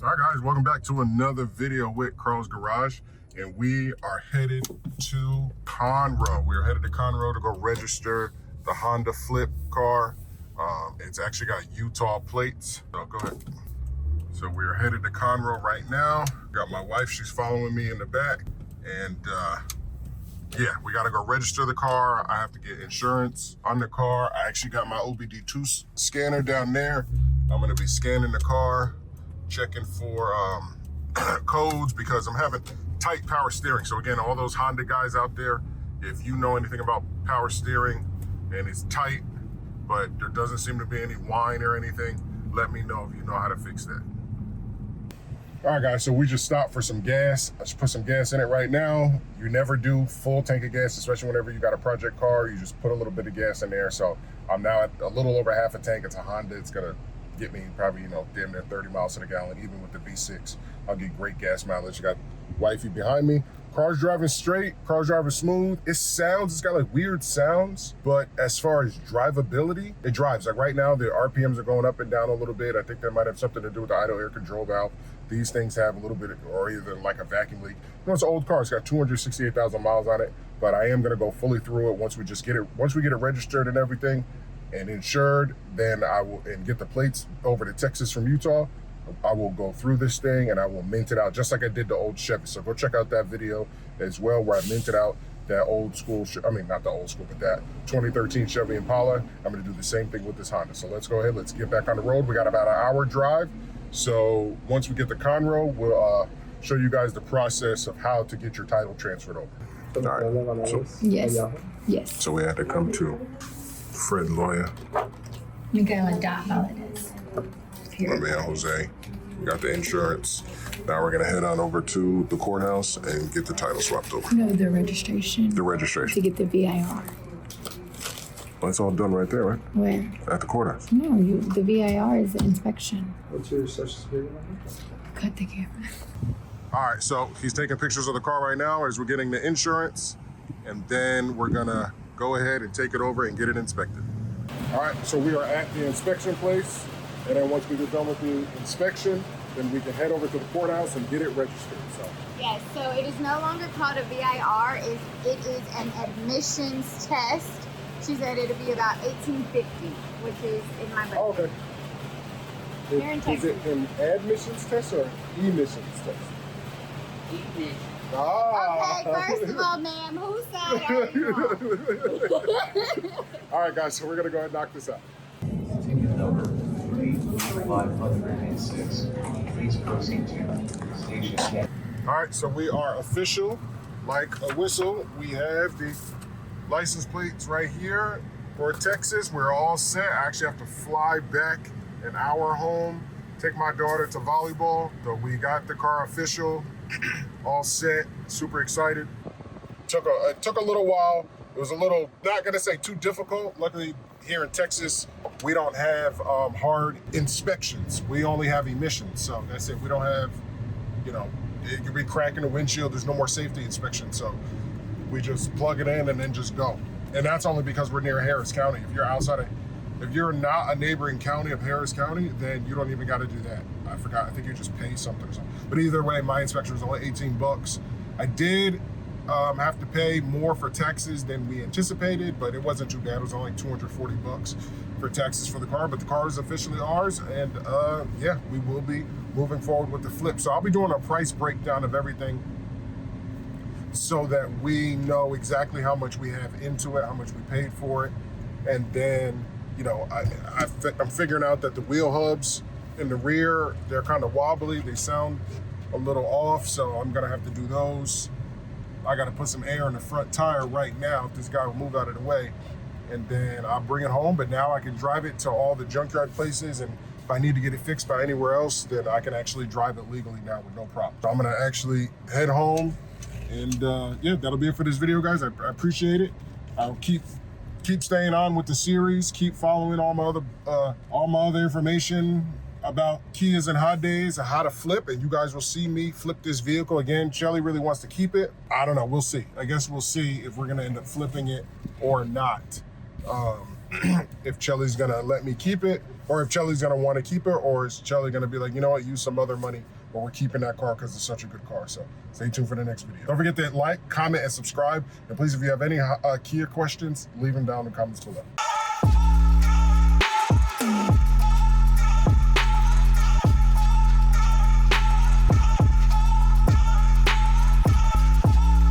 All right, guys, welcome back to another video with Carl's Garage, and we are headed to Conroe. We're headed to Conroe to go register the Honda Flip car. It's actually got Utah plates. So go ahead. So we're headed to Conroe right now. Got my wife, she's following me in the back, and yeah, we gotta go register the car. I have to get insurance on the car. I actually got my OBD2 scanner down there. I'm gonna be scanning the car, checking for codes, because I'm having tight power steering. So again, all those Honda guys out there, if you know anything about power steering and it's tight, but there doesn't seem to be any whine or anything, let me know if you know how to fix that. All right, guys, so we just stopped for some gas. Let's put some gas in it right now. You never do full tank of gas, especially whenever you got a project car. You just put a little bit of gas in there. So I'm now at a little over half a tank. It's a Honda. It's gonna get me probably, damn near 30 miles to the gallon. Even with the V6, I'll get great gas mileage. You got wifey behind me. Car's driving straight, car's driving smooth. It's got like weird sounds, but as far as drivability, it drives. Like right now, the RPMs are going up and down a little bit. I think that might have something to do with the idle air control valve. These things have a little bit or either like a vacuum leak. It's an old car, it's got 268,000 miles on it, but I am gonna go fully through it once we get it registered and everything and insured. Then I will, and get the plates over to Texas from Utah. I will go through this thing and I will mint it out just like I did the old Chevy. So go check out that video as well, where I minted out that old school, not the old school, but that 2013 Chevy Impala. I'm gonna do the same thing with this Honda. So let's go ahead, let's get back on the road. We got about an hour drive. So once we get to Conroe, we'll show you guys the process of how to get your title transferred over. All right. So, Yes. so we had to come to Fred Lawyer. You go and dot all it is. My man Jose. We got the insurance. Now we're gonna head on over to the courthouse and get the title swapped over. No, the registration. The registration. To get the VIR. Well, it's all done right there, right? Where? At the courthouse. No, the VIR is the inspection. What's your social security number? Cut the camera. All right, so he's taking pictures of the car right now as we're getting the insurance, and then we're gonna go ahead and take it over and get it inspected. All right, so we are at the inspection place, and then once we get done with the inspection, then we can head over to the courthouse and get it registered. So. Yes, so it is no longer called a VIR. It is an admissions test. She said it'll be about $18.50, which is in my budget. Oh, okay. Here in Is Texas. it an admissions test or emissions test? Emissions. Ah. Okay, first of all, ma'am, whose side are you on? All right, guys, so we're gonna go ahead and knock this out. Ticket number 3506. Please proceed to station. All right, so we are official, like a whistle. We have the license plates right here for Texas. We're all set. I actually have to fly back an hour home, take my daughter to volleyball. So we got the car official, all set, super excited. It took a little while. It was a little, not gonna say too difficult. Luckily here in Texas, we don't have hard inspections. We only have emissions. So that's it. We don't have, it could be cracking the windshield. There's no more safety inspection. So we just plug it in and then just go. And that's only because we're near Harris County. If you're not a neighboring county of Harris County, then you don't even got to do that. I forgot. I think you just pay something or something. But either way, my inspection was only 18 bucks. I did have to pay more for taxes than we anticipated, but it wasn't too bad. It was only 240 bucks for taxes for the car, but the car is officially ours. And yeah, we will be moving forward with the flip. So I'll be doing a price breakdown of everything so that we know exactly how much we have into it, how much we paid for it. And then, I'm figuring out that the wheel hubs in the rear, they're kind of wobbly. They sound a little off, so I'm gonna have to do those. I gotta put some air in the front tire right now if this guy will move out of the way. And then I'll bring it home, but now I can drive it to all the junkyard places, and if I need to get it fixed by anywhere else, then I can actually drive it legally now with no problem. So I'm gonna actually head home, and yeah, that'll be it for this video, guys. I appreciate it. I'll keep staying on with the series, keep following all my other information about Kias and Hyundais and how to flip, and you guys will see me flip this vehicle again. Shelly really wants to keep it. I don't know, we'll see. I guess we'll see if we're gonna end up flipping it or not. If Shelly's gonna let me keep it, or if Chelly's gonna want to keep it, or is Chelly gonna be like, you know what, use some other money, but we're keeping that car because it's such a good car. So stay tuned for the next video. Don't forget to like, comment, and subscribe. And please, if you have any Kia questions, leave them down in the comments below.